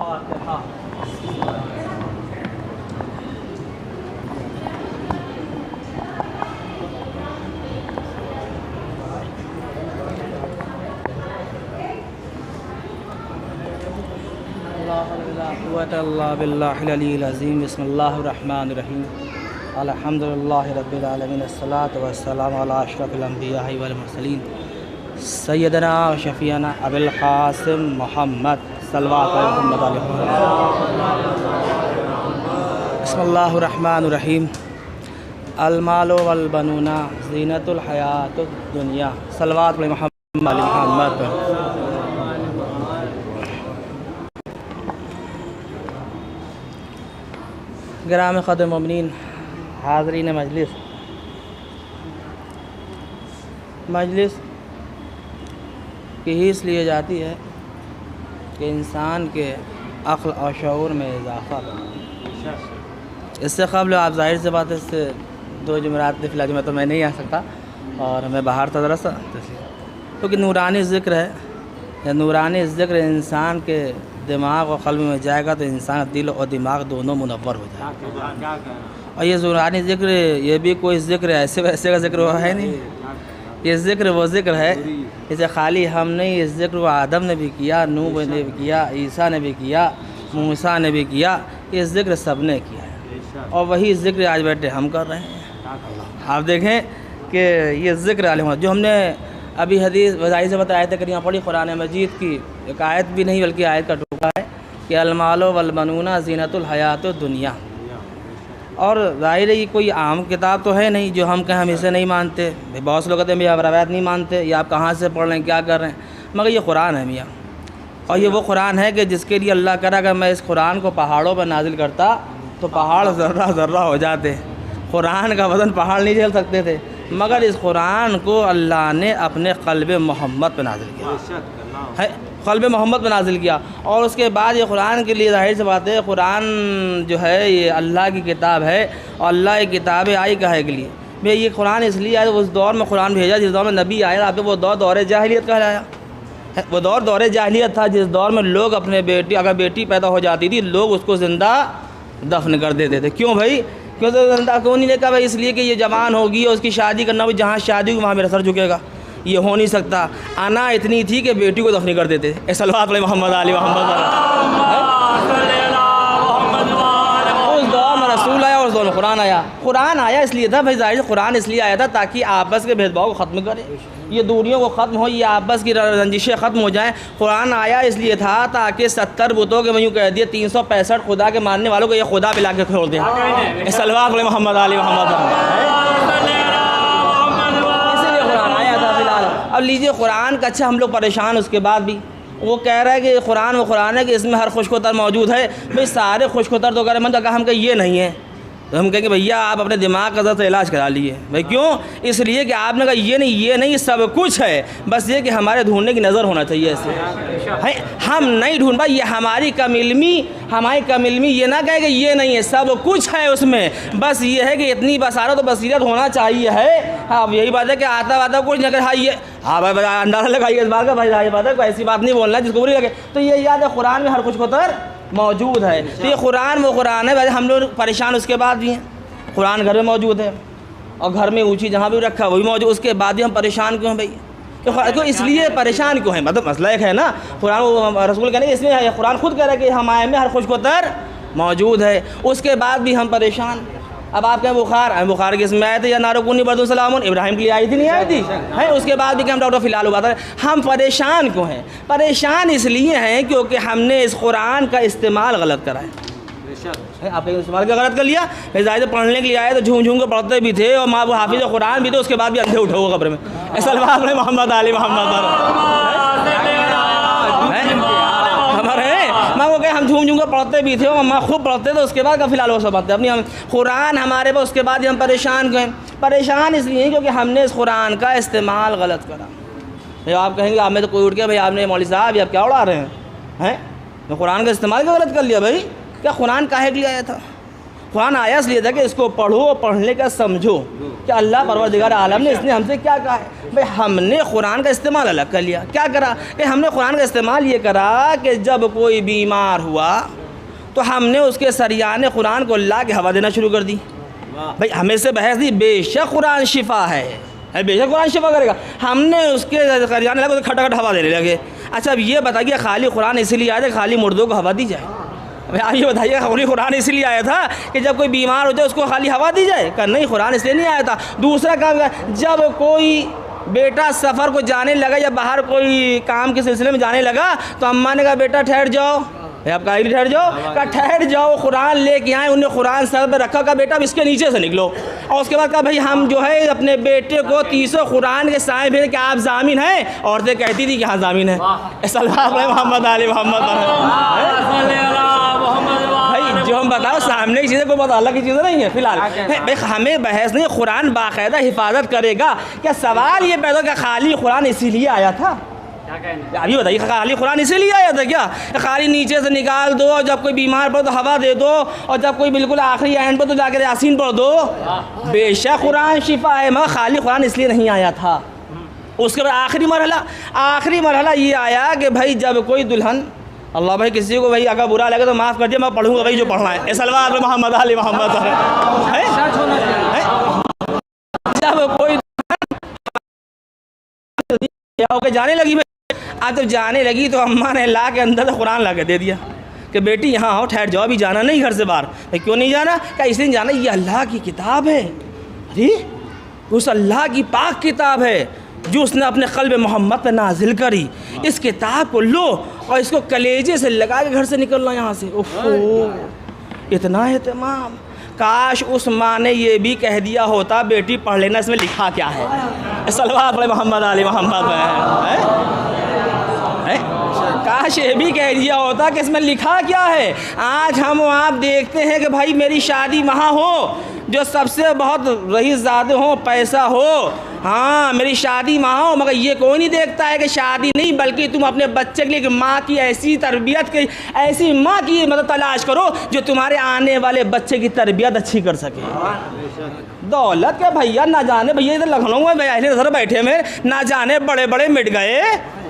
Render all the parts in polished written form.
बिल्लाहिल-अज़ीम बिस्मिल्लाहिर्रहमानिर्रहीम अल्हम्दुलिल्लाहि रब्बिल आलमीन अस्सलातु वस्सलामु अला अशरफिल अंबिया'i वल मुरसलीन सय्यदना व शफ़ीअना अबुल क़ासिम मुहम्मद सल्लल्लाहु अलैहि बिस्मिल्लाहिर्रहमानिर्रहीम अल मालु वल बनूना ज़ीनतुल हयातुद दुनिया सल्लल्लाहु अलैहि मुहम्मद। गिराम क़द्र मोमिनीन हाज़रीन मजलिस की ही इसलिए जाती है कि इंसान के अक़्ल और शऊर में इजाफ़ा हो। इससे क़ब्ल आप ज़ाहिर से बात है, इससे 2 जुमेरात फ़िलहाल जुमे तो मैं नहीं आ सकता और मैं बाहर था ज़रा सा, क्योंकि नूरानी ज़िक्र है। या नूरानी ज़िक्र इंसान के दिमाग और क़ल्ब में जाएगा तो इंसान दिल और दिमाग दोनों मुनव्वर हो जाएगा। और ये नूरानी ज़िक्र ये भी कोई ज़िक्र ऐसे वैसे का ज़िक्र है नहीं, ये ज़िक्र वो ज़िक्र है इसे खाली हम नहीं, इस ज़िक्र को आदम ने भी किया, नूह ने भी किया, ईसा ने भी किया, मूसा ने भी किया, ये ज़िक्र सब ने किया है। और वही ज़िक्र आज बैठे हम कर रहे हैं। आप देखें कि ये ज़िक्र आलिम जो हमने अभी हदीस वज़ाई से बताया था करीमा पढ़ी कुरान मजीद की, एक आयत भी नहीं बल्कि आयत का टुकड़ा है कि अल मालु वल बनूना ज़ीनतुल हयातुद दुनिया। और ज़ाहिर है ये कोई आम किताब तो है नहीं जो हम कहें हम इसे नहीं मानते। बहुत से लोग कहते हैं भैया आप रवायत नहीं मानते, या आप कहाँ से पढ़ रहे हैं, क्या कर रहे हैं, मगर ये कुरान है मियाँ। और ये वो कुरान है कि जिसके लिए अल्लाह करा अगर मैं इस कुरान को पहाड़ों पर नाजिल करता तो पहाड़ ज़र्रा ज़र्रा हो जाते। कुरान का वज़न पहाड़ नहीं झेल सकते थे, मगर इस कुरान को अल्लाह ने अपने क़ल्ब मोहम्मद पर नाजिल किया है, क़ल्ब मोहम्मद पर नाजिल किया। और उसके बाद ये कुरान के लिए ज़ाहिर सी बात है, कुरान जो है ये अल्लाह की किताब है और अल्लाह की किताबें आई काहे के लिए भैया, ये कुरान इसलिए आया उस दौर में कुरान भेजा जिस दौर में नबी आया, आपको वो दौर दौर जाहिलियत कहलाया। वो दौर जाहिलियत था जिस दौर में लोग अपने बेटी अगर बेटी पैदा हो जाती थी लोग उसको ज़िंदा दफन कर देते थे। क्यों भाई, क्यों तो ज़िंदा क्यों नहीं लेकर भाई, इसलिए कि ये जवान होगी और उसकी शादी करना, भाई जहाँ शादी हुई वहाँ मेरा सर झुकेगा, ये हो नहीं सकता। आना इतनी थी कि बेटी को दफन कर देते थे। सल्लल्लाहु अलैहि मोहम्मद आली मोहम्मद। उस दौर में रसूल आया और उस दौर में कुरान आया। कुरान आया इसलिए था भाई, ज़ाहिर कुरान इसलिए आया था ताकि आपस के भेदभाव को ख़त्म करे, ये दूरियों को ख़त्म हो, ये आपस की रंजिशें ख़त्म हो जाएँ। कुरान आया इसलिए था ताकि 70 बुतों के मैं यूँ कह दिए 365 खुदा के मानने वालों को ये खुदा पिला के छोड़ दें। सल्लल्लाहु अलैहि मोहम्मद आली मोहम्मद। इसीलिए कुरान आया था। फिलहाल अब लीजिए कुरान का अच्छा हम लोग परेशान, उसके बाद भी वो कह रहा है कि कुरान वो कुरान है कि इसमें हर खुशकोतर मौजूद है। भाई सारे खुशकोतर तो करें मन अगर हम कहें ये नहीं है तो हम कहेंगे भैया आप अपने दिमाग का ज़रा इलाज करा लिए। भाई क्यों, इसलिए कि आपने कहा ये नहीं सब कुछ है, बस ये कि हमारे ढूंढने की नज़र होना चाहिए ऐसे है। हम नहीं ढूंढ पाए, ये हमारी कम इल्मी ये ना कहे कि ये नहीं है, सब कुछ है उसमें, बस ये है कि इतनी बसारत तो बसीरत होना चाहिए है। हाँ यही बात है कि आता कुछ नहीं कर, हाँ ये हाँ भाई अंदाज़ा लगाइए इस बात का भाई, ये बात है कोई ऐसी बात नहीं बोलना है जिसको बुरी लगे। तो ये याद है कुरान में हर कुछ होतर मौजूद है। तो ये कुरान वो कुरान है भाई, हम लोग परेशान उसके बाद भी हैं। कुरान घर में मौजूद है और घर में ऊँची जहाँ भी रखा वही मौजूद, उसके बाद भी हम परेशान क्यों हैं भाई, तो इसलिए परेशान क्यों हैं, मतलब मसला एक है ना। कुरान रसूल कहने इसलिए कुरान खुद कह रहा है कि हमारे में हर खुशकोतर मौजूद है, उसके बाद भी हम परेशान। अब आप कहें बुखार किस में आए थे, या नारुकुनी बरदुल सलाम इब्राहिम के लिए आई थी नहीं आई थी है, उसके बाद भी कि हम डॉक्टर फ़िलहाल हुआ था। हम परेशान क्यों हैं, परेशान इसलिए हैं क्योंकि हमने इस कुरान का इस्तेमाल गलत करा है। आपने इस्तेमाल क्या गलत कर लिया, ज़ाहिर पढ़ने के लिए आए तो झूम के पढ़ते भी थे और माँ वो हाफिज़ कुरान भी थे, उसके बाद भी अंधे उठे हुए कब्र में। सल्लल्लाहु अलैहि मोहम्मद आली मोहम्मद हमारे माँ को कहे हम झूम के पढ़ते भी थे और माँ खूब पढ़ते थे, उसके बाद का फिलहाल वो सब बातें अपनी हम कुरान हमारे पर, उसके बाद ही हम परेशान क्यों हैं, परेशान इसलिए क्योंकि हमने इस कुरान का इस्तेमाल गलत करा। भाई आप कहेंगे आप में तो कोई उठ गया भाई आपने मौलवी साहब आप क्या उड़ा रहे हैं, तो कुरान का इस्तेमाल क्यों गलत कर लिया भाई, क्या कुरान काहे के लिए आया था, कुरान आया इसलिए था कि इसको पढ़ो और पढ़ने का समझो कि अल्लाह परवरदिगार आलम ने इसने हमसे क्या कहा है। भाई हमने कुरान का इस्तेमाल अलग कर लिया, क्या करा कि हमने कुरान का इस्तेमाल ये करा कि जब कोई बीमार हुआ तो हमने उसके सरियाने कुरान को ला के हवा देना शुरू कर दी। भाई हमें से बहस दी, बेशक कुरान शिफा है, बेशक कुरान शिफा करेगा, हमने उसके सरियाने लगा तो खटाखट हवा देने लगे। अच्छा अब ये बताइए खाली कुरान इसलिए आया था खाली मुर्दों को हवा दी जाए? भाई आप ये बताइए खाली कुरान इसलिए आया था कि जब कोई बीमार हो जाए उसको खाली हवा दी जाए? का नहीं, कुरान इसलिए नहीं आया था। दूसरा काम, जब कोई बेटा सफ़र को जाने लगा या बाहर कोई काम के सिलसिले में जाने लगा तो अम्मा ने कहा बेटा ठहर जाओ, आप कहा ठहर जाओ, कहा ठहर जाओ, कुरान लेके आए, उन्हें कुरान सर पर रखा, का बेटा अब इसके नीचे से निकलो। और उसके बाद कहा भाई हम जो है अपने बेटे को 30 कुरान के साए भेज कि आप जामिन हैं। औरतें कहती थी कि हाँ जामिन है। मोहम्मद आली मोहम्मद। भाई जो हम बताओ सामने की चीज़ें कोई बहुत अलग की चीज़ें नहीं है। फिलहाल भाई हमें बहस नहीं, कुरान बाकायदा हिफाजत करेगा। क्या सवाल ये पैदा कि खाली कुरान इसीलिए आया था? अभी बताइए खाली कुरान इसीलिए आया था क्या? खाली नीचे से निकाल दो, जब कोई बीमार पड़ो तो हवा दे दो, और जब कोई बिल्कुल आखिरी एंड पर तो जाकर यासीन पढ़ दो। बेशक कुरान शिफा है, मगर खाली कुरान इसलिए नहीं आया था। उसके बाद आखिरी मरहला ये आया कि भाई जब कोई दुल्हन, अल्लाह भाई किसी को भाई अगर बुरा लगे तो माफ़ कर दिया, मैं पढ़ूँगा भाई जो पढ़ना है। सलवात मोहम्मद अली मोहम्मद। जब कोई होकर जाने लगी, आज जब जाने लगी तो अम्मा ने ला के अंदर से कुरान ला के दे दिया कि बेटी यहाँ आओ, ठहर जाओ, अभी जाना नहीं घर से बाहर। क्यों नहीं जाना? क्या इसलिए जाना, ये अल्लाह की किताब है। अरे उस अल्लाह की पाक किताब है जो उसने अपने क़ल्ब मोहम्मद पे नाजिल करी। इस किताब को लो और इसको कलेजे से लगा के घर से निकलना यहाँ से। ओहो इतना एहतमाम। काश उस माँ ने ये भी कह दिया होता बेटी पढ़ लेना इसमें लिखा क्या है। सलवात मोहम्मद अली मोहम्मद है। काश ये भी कह दिया होता कि इसमें लिखा क्या है। आज हम आप देखते हैं कि भाई मेरी शादी वहाँ हो जो सबसे बहुत रईस ज़ादे हो, पैसा हो, हाँ मेरी शादी वहाँ हो, मगर ये कोई नहीं देखता है कि शादी नहीं बल्कि तुम अपने बच्चे के लिए माँ की ऐसी तरबियत की, ऐसी माँ की मतलब तलाश करो जो तुम्हारे आने वाले बच्चे की तरबियत अच्छी कर सके। दौलत क्या भैया, ना जाने भैया इधर लखनऊ में नजर बैठे में ना जाने बड़े बड़े मिट गए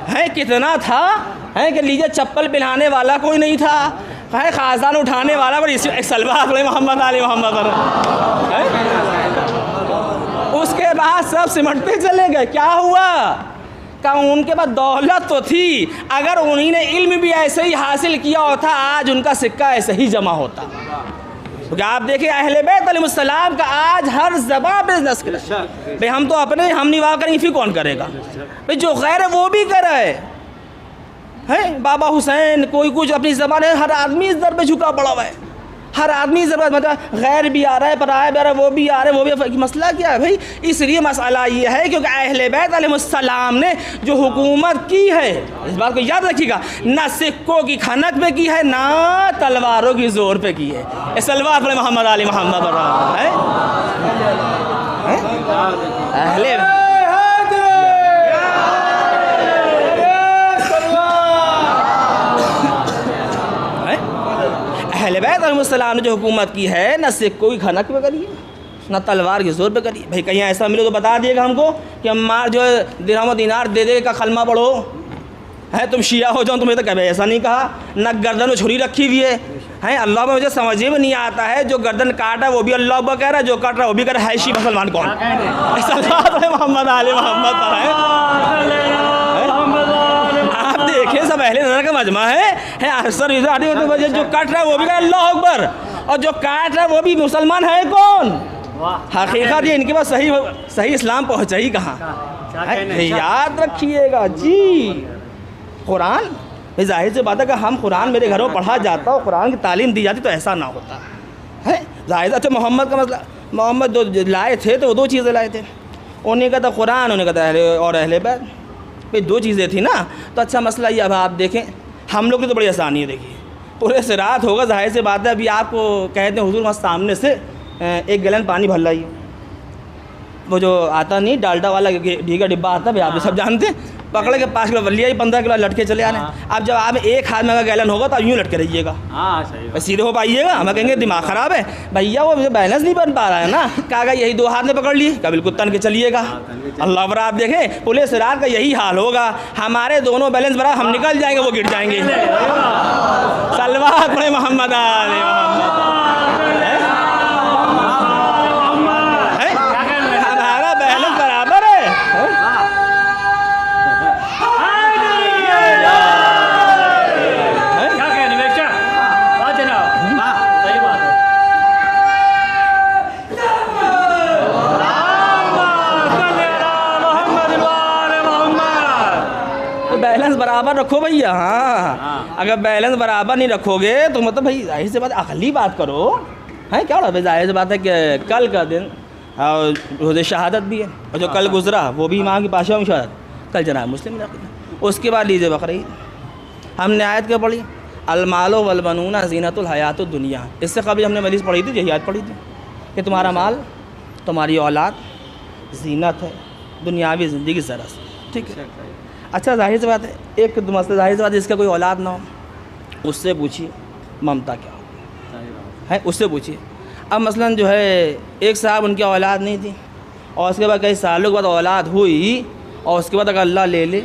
हैं, कितना था है कि लीजिए चप्पल पहनाने वाला कोई नहीं था, है खासान उठाने वाला पर सलवात मोहम्मद अली मोहम्मद। उसके बाद सब सिमटते चले गए। क्या हुआ? का उनके पास दौलत तो थी, अगर उन्हीं ने इल्म भी ऐसे ही हासिल किया होता आज उनका सिक्का ऐसे ही जमा होता। क्योंकि आप देखिए अहले बैत अलैहिस्सलाम का आज हर ज़बान पे नस्ल है। भाई हम तो अपने हम निवाह करेंगे फिर कौन करेगा? भाई जो गैर है वो भी कर रहे हैं। बाबा हुसैन कोई कुछ अपनी ज़बान है, हर आदमी इस दर पे झुका पड़ा हुआ है, हर आदमी ज़रूरत मतलब गैर भी आ रहा है, पराया भी आ रहा है, वो भी आ रहे हैं, वो भी। मसला क्या है भाई? इसलिए मसला ये है क्योंकि अहले बैत अलैहिस्सलाम ने जो हुकूमत की है, इस बात को याद रखिएगा, ना सिक्कों की खनक पे की है ना तलवारों की जोर पे की है। सलवात मोहम्मद अली मोहम्मद है। अहले अहले बैत अलैहिस्सलाम ने जो हुकूमत की है ना सिक्कों की खनक पे करी है ना तलवार के जोर पे करी। भाई कहीं ऐसा मिले तो बता दिएगा हमको कि अम्मार जो है दिरहम दिनार दे दे का कलमा पढ़ो है, तुम शिया हो जाओ। तुम्हें तो कभी ऐसा नहीं कहा। न गर्दन में छुरी रखी हुई है। अल्लाह में मुझे समझ में नहीं आता है, जो गर्दन काटा वो भी अल्लाह अकबर कह रहा है, जो काट रहा है वो भी कह रहा है शी मुसलमान कौन? मोहम्मद अली मोहम्मद। आप देखें सब अहले नज़र का मजमा है अक्सर जो काट रहा है वो भी कह अल्लाह अकबर, और जो काट रहा है वो भी मुसलमान है कौन? हकीकत ये इनके पास सही इस्लाम पहुँचा ही कहाँ? याद रखिएगा जी। कुरान भाई जाहिर सी बात है कि हम कुरान मेरे घरों पढ़ा जाता और कुरान की तालीम दी जाती तो ऐसा ना होता है। जाहिर अच्छा मोहम्मद का मसला, मोहम्मद जो लाए थे तो वो दो चीज़ें लाए थे, उन्हीं का था कुरान, उन्हीं का था अहले बैत। भाई दो चीज़ें थी ना, तो अच्छा मसला ये। अब आप देखें हम लोग की तो बड़ी आसानी है। देखिए पूरे से रात होगा, जाहिर सी बात है अभी आपको कहते हैं हुजूर वहाँ सामने से 1 गैलन पानी भर लाइए, वो जो आता नहीं डालडा वाला घी का डिब्बा आता है, भाई आप सब जानते हैं, पकड़ के 5 किलो लिया, 15 किलो लटके चले आने। अब जब आप एक हाथ में अगर गैलन होगा तो यूँ लटके रहिएगा, सीधे हो पाइएगा। हमें कहेंगे दिमाग ख़राब है भैया, वो बैलेंस नहीं बन पा रहा है ना। कहा यही 2 हाथ में पकड़ लिए, क्या बिल्कुल तन के चलिएगा। अल्लाह पर आप देखें पुलिस रात का यही हाल होगा, हमारे दोनों बैलेंस बराबर, हम निकल जाएंगे वो गिर जाएंगे। सलवात पढ़े मोहम्मद आले मोहम्मद। हमारा बैलेंस बराबर है। क्या कहने बेचा बात है ना, सही बात है। तो बैलेंस बराबर रखो भैया। हाँ, अगर बैलेंस बराबर नहीं रखोगे तो मतलब भाई जाहिर सी बात अकली बात करो है। क्या हो रहा है, जाहिर सी बात है कि कल का दिन और रोज़ शहादत भी है, और जो कल गुजरा वो भी इमाम की पाशा में शहादत, कल जनाब मुस्लिम रख। उसके बाद लीजिए बकरीद, हमने आयत क्या पढ़ी, अलमालो वलबनूना ज़ीनतुल हयातुद दुनिया। इससे कभी हमने मरीज़ पढ़ी थी, यही आयत पढ़ी थी कि तुम्हारा माल तुम्हारी औलाद ज़ीनत है दुनियावी ज़िंदगी ज़रा से, ठीक है। अच्छा जाहिर सी बात है, एक मसला जाहिर सी बात है, जिसका कोई औलाद ना हो उससे पूछिए ममता क्या है, उससे पूछिए। अब मसलन जो है एक साहब उनकी औलाद नहीं थी, और उसके बाद कई सालों के बाद औलाद हुई, और उसके बाद अगर अल्लाह ले ले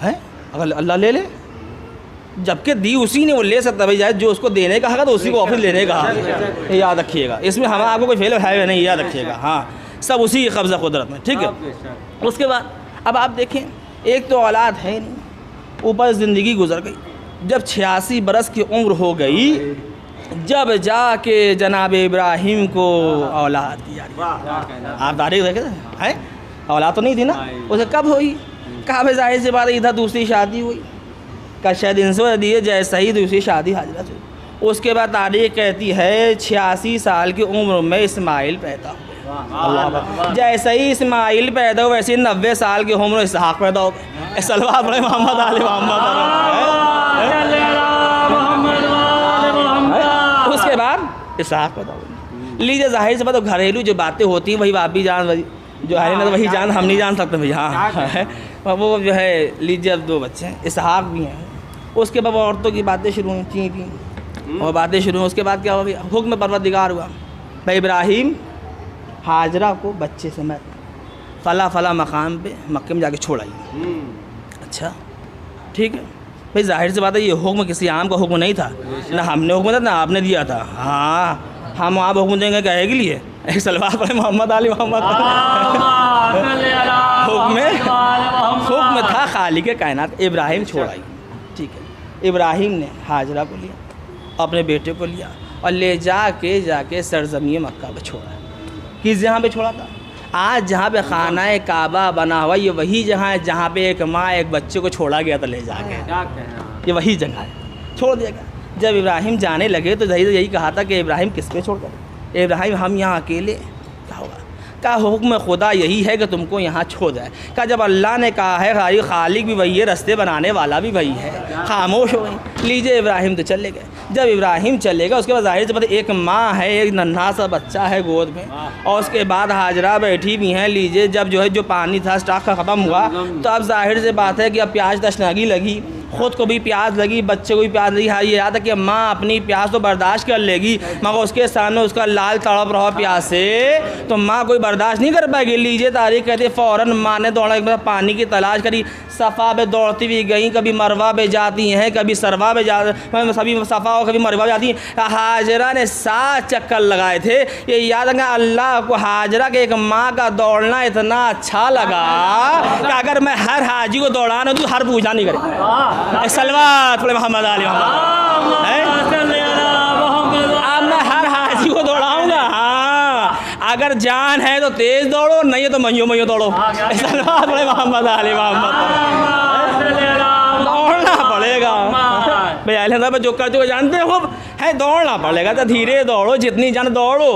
है, अगर अल्लाह ले ले, जबकि दी उसी ने, वो ले सकता भाई, जाए जो उसको देने का हक है तो उसी को वापस लेने का हक है। याद रखिएगा, इसमें हमें आपको कोई फेल है नहीं, याद रखिएगा। हाँ, सब उसी की कब्ज़ा कुदरत में, ठीक है। उसके बाद अब आप देखें, एक तो औलाद है नहीं, ऊपर ज़िंदगी गुजर गई। जब 86 बरस की उम्र हो गई, जब जाके जनाब इब्राहिम को औलाद दिया। आप तारीख देखे हैं, औलाद तो नहीं थी ना, उसे कब हुई, कहा भाई जाहिर सी बात है, इधर दूसरी शादी हुई, का शायद इनसे दिए जैसा ही दूसरी शादी हाजिरा हुई। उसके बाद तारीख कहती है 86 साल की उम्र में इस्माइल पैदा हुए। जैसे ही इस्माइल पैदा हुए वैसे 90 साल की उम्र इसहाक पैदा हो गए। सल्लल्लाहु अलैहि मोहम्मद आले मोहम्मद। उसके बाद इसहाक पैदा हुए। लीजिए जाहिर से बात, घरेलू जो बातें होती हैं वही भाभी जान जो है ना, वही जान हम नहीं जान सकते भैया। हाँ, वो जो है लीजिए अब 2 बच्चे हैं, इसहाक भी हैं। उसके बाद औरतों की बातें शुरू हुई, चीं थी और बातें शुरू हुई। उसके बाद क्या हो गया, हुक्म परवरदिगार हुआ, भाई इब्राहिम हाजरा को बच्चे समेत फ़ला फ़ला मकाम पे मक्के में जाके छोड़ आइए। अच्छा ठीक है भाई, जाहिर सी बात है ये हुक्म किसी आम का हुक्म नहीं था, ना हमने हुक्म दिया ना आपने दिया था। हाँ, हम आप हुक्म देंगे कहे के लिए, एक सलवार पर मोहम्मद आली मोहम्मद। हुक्म था खालिक कायनात, इब्राहिम छोड़ आई। ठीक है, इब्राहिम ने हाजरा को लिया, अपने बेटे को लिया और ले जाके सरज़मीन मक्का पर छोड़ा। किस जगह पे छोड़ा था, आज जहाँ पे खाना काबा बना हुआ, ये वही जगह है जहाँ पे एक माँ एक बच्चे को छोड़ा गया था ले जाके, ये वही जगह है, छोड़ दिया गया। जब इब्राहिम जाने लगे तो यही कहा था कि इब्राहिम किस पे छोड़ कर, इब्राहिम हम यहाँ अकेले, क्या होगा, का हुक्म खुदा यही है कि तुमको यहाँ छोड़ जाए। का जब अल्लाह ने कहा है खालिक भी वही है, रास्ते बनाने वाला भी वही है, खामोश हो गई। लीजिए इब्राहिम तो चले गए। जब इब्राहिम चले गए उसके बाद जाहिर से पता एक माँ है, एक नन्हा सा बच्चा है गोद में, और उसके बाद हाजरा बैठी भी हैं। लीजिए जब जो है जो पानी था स्टॉक का ख़त्म हुआ तो अब जाहिर से बात है कि अब प्याज तशनागी लगी, ख़ुद को भी प्यास लगी, बच्चे को भी प्यास लगी। हाँ, ये याद है कि माँ अपनी प्यास तो बर्दाश्त कर लेगी, मगर उसके सामने उसका लाल तड़प रहा प्यास से तो माँ कोई बर्दाश्त नहीं कर पाएगी। लीजिए तारीख कहती है फ़ौरन माँ ने दौड़ा, एक बार पानी की तलाश करी, सफ़ा पे दौड़ती हुई गई, कभी मरवा पे जाती हैं, कभी सरवा पे जा, सभी सफ़ा और कभी मरवा पे जाती हैं। हाजरा ने 7 चक्कर लगाए थे। ये याद है अल्लाह को हाजरा के एक माँ का दौड़ना इतना अच्छा लगा कि अगर मैं हर हाजी को दौड़ाना तो हर पूजा नहीं करेगा। सलवात मोहम्मद आली अब मैं हर हाजी को दौड़ाऊंगा। हाँ, अगर जान है तो तेज दौड़ो, नहीं है तो मइयो दौड़ो। सलवात मोहम्मद आली दौड़ना पड़ेगा भाई। अहले जो करते हो जानते हो है, दौड़ना पड़ेगा तो धीरे दौड़ो, जितनी जान दौड़ो।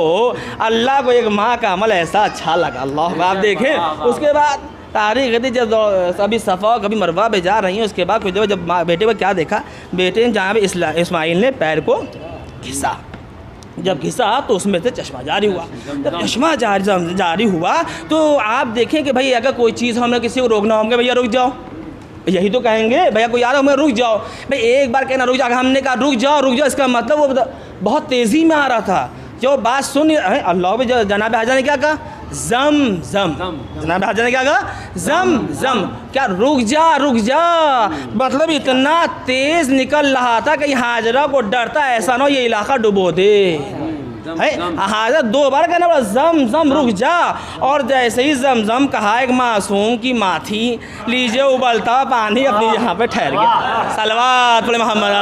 अल्लाह को एक माँ का अमल ऐसा अच्छा लगा, अल्लाह आप देखें। उसके बाद तारीख कहती जब कभी सफ़ा कभी मरवा पे जा रही हैं, उसके बाद कुछ जब बेटे को क्या देखा, बेटे ने जहाँ पे इस्माइल ने पैर को घिसा, जब घिसा तो उसमें से चश्मा जारी हुआ। जब चश्मा जारी हुआ तो आप देखें कि भाई अगर कोई चीज़ हमने किसी को रोकना होगा, भैया रुक जाओ, यही तो कहेंगे, भैया कोई यार हमें रुक जाओ, भाई एक बार कहना रुक जाओ, हमने कहा रुक जाओ, इसका मतलब वो बहुत तेज़ी में आ रहा था। जो बात सुन अल्लाह भी जनाब हाजा ने क्या कहा, जम जम, जनाब हाजा ने क्या कहा, जम जम, क्या रुक जा, मतलब इतना तेज़ निकल रहा था कि हाजरा को डरता ऐसा ना हो ये इलाका डुबो दे है। हाजरा 2 बार कहना पड़ा जम जम रुक जा, और जैसे ही जम जम कहा एक मासूम की माँ थी, लीजिए उबलता पानी अपनी यहाँ पे ठहर गया। सलवात पढ़े मोहम्मद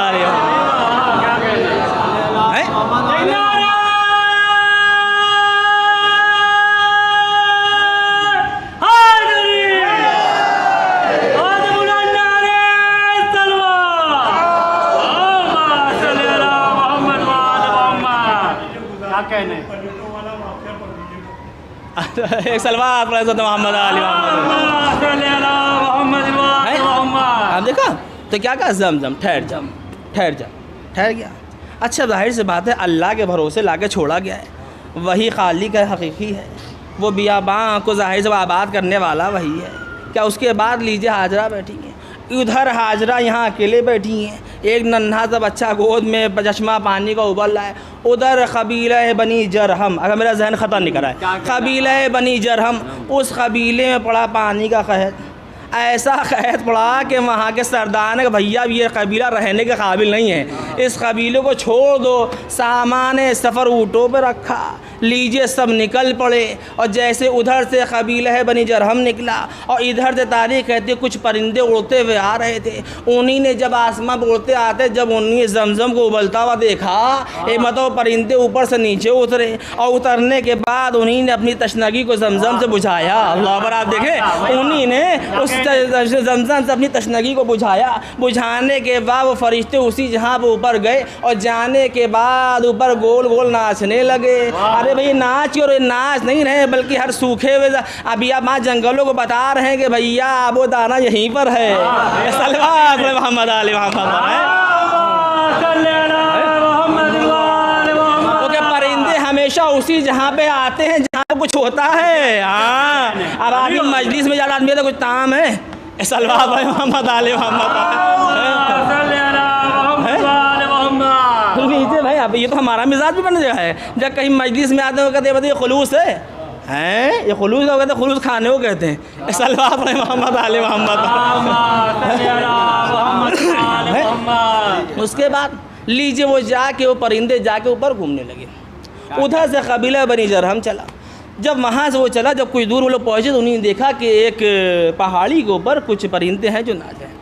एक सलवात मोहम्मद आप देखा तो क्या कहा, जम जम, ठहर गया। अच्छा जाहिर सी बात है अल्लाह के भरोसे लाके छोड़ा गया है, वही खालिक है, हकीकी है, वो बियाबां को जाहिर से आबाद करने वाला वही है। क्या उसके बाद लीजिए हाजरा बैठी है, उधर हाजरा यहाँ अकेले बैठी हैं, एक नन्हा सा बच्चा गोद में चश्मा पानी का उबल रहा है, उधर कबीला बनी जरहम, अगर मेरा जहन ख़त्म नहीं करा है, कबीला बनी जरहम, उस कबीले में पड़ा पानी का कहर, ऐसा कहर पड़ा कि वहाँ के सरदार ने भैया ये कबीला रहने के काबिल नहीं है, इस कबीले को छोड़ दो। सामान सफ़र ऊँटों पर रखा, लीजिए सब निकल पड़े, और जैसे उधर से कबीला बनी जरहम निकला और इधर से तारीख़ कहती कुछ परिंदे उड़ते हुए आ रहे थे, उन्हीं ने जब आसमां पर उड़ते आते जब उन्हीं जमजम को उबलता हुआ देखा, एक मतलब परिंदे ऊपर से नीचे उतरे, और उतरने के बाद उन्हीं ने अपनी तशनगी को जमजम से बुझाया। अल्लाह पर आप देखें, उन्हीं ने उस जमजम से अपनी तशनगी को बुझाने के बाद वो फरिश्ते उसी जहाँ पर ऊपर गए, और जाने के बाद ऊपर गोल गोल नाचने लगे। अरे भाई नाच और नाच नहीं रहे बल्कि हर सूखे हुए अभी आप वहाँ जंगलों को बता रहे हैं कि भैया आबो दाना यहीं पर है। सलवात मोहम्मद आले परिंदे हमेशा उसी जहाँ पे आते हैं जहाँ कुछ होता है। हाँ, अब आदमी मजलिस में ज़्यादा आदमी तो कुछ ताम है। सलवात मोहम्मद आले लीजिए भाई, अब ये तो हमारा मिजाज भी बन गया है, जब कहीं मजलिस में आते हो कहते बताइए खुलूस है ये खुलूस का कहते खुलूस खाने को कहते हैं। सलवात मोहम्मद आले उसके बाद लीजिए वो जाके वो परिंदे जाके ऊपर घूमने लगे, उधर से कबीला बनी जरहम चला। जब वहाँ से वो चला, जब कुछ दूर वो लोग पहुँचे तो उन्होंने देखा कि एक पहाड़ी के ऊपर कुछ परिंदे हैं जो नाच रहे हैं।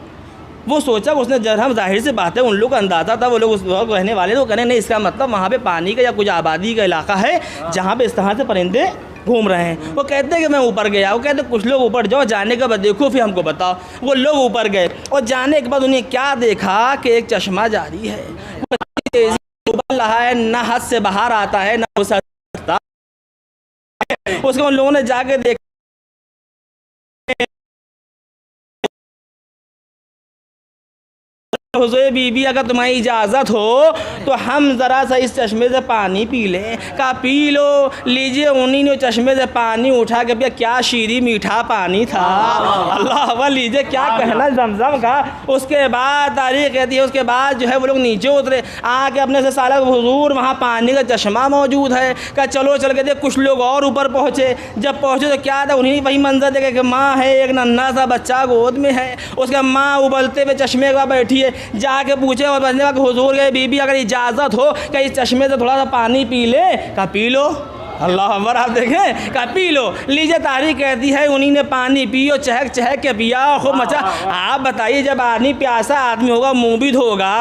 वो सोचा, उसने जरहम जाहिर से बात है उन लोग का अंदाज़ा था, वो लोग उस वक्त रहने वाले तो कहने नहीं इसका मतलब वहाँ पे पानी का या कुछ आबादी का इलाका है जहाँ पे इस तरह से परिंदे घूम रहे हैं। वो कहते हैं कि मैं ऊपर गया, वो कहते कुछ लोग ऊपर जाओ, जाने के बाद देखो फिर हमको बताओ। वो लोग ऊपर गए और जाने के बाद उन्हें क्या देखा कि एक चश्मा जारी है, तेजी उबल रहा है, ना हद से बाहर आता है ना सकता। उसको उन लोगों ने जाके देखा, हुज़ूर बीबी अगर तुम्हारी इजाज़त हो तो हम ज़रा सा इस चश्मे से पानी पी लें। कहा पी लो। लीजिए, उन्हीं ने चश्मे से पानी उठा के पिया, क्या शीरी मीठा पानी था। अल्लाह, लीजिए क्या कहना जमजम का। उसके बाद तारीख़ कहती है, उसके बाद जो है वो लोग नीचे उतरे, आके अपने से साला हुजूर वहाँ पानी का चश्मा मौजूद है। कहा चलो चल के देख। कुछ लोग और ऊपर पहुँचे, जब पहुँचे तो क्या था, उन्हीं वही मंजर देखे कि माँ है, एक नन्हा सा बच्चा गोद में है, उसका माँ उबलते हुए चश्मे का बैठी है। जाके पूछे और बंदे का हुजूर के बीबी अगर इजाज़त हो कि इस चश्मे से थोड़ा सा पानी पी ले। कहा पी लो। अल्लाह अकबर, आप देखें, कहा पी लो। लीजिए, तारीख़ कहती है उन्हीं ने पानी पियो, चहक चहक के पिया, खूब मचा। आप बताइए, जब आदमी प्यासा आदमी होगा मुँह भी धोगा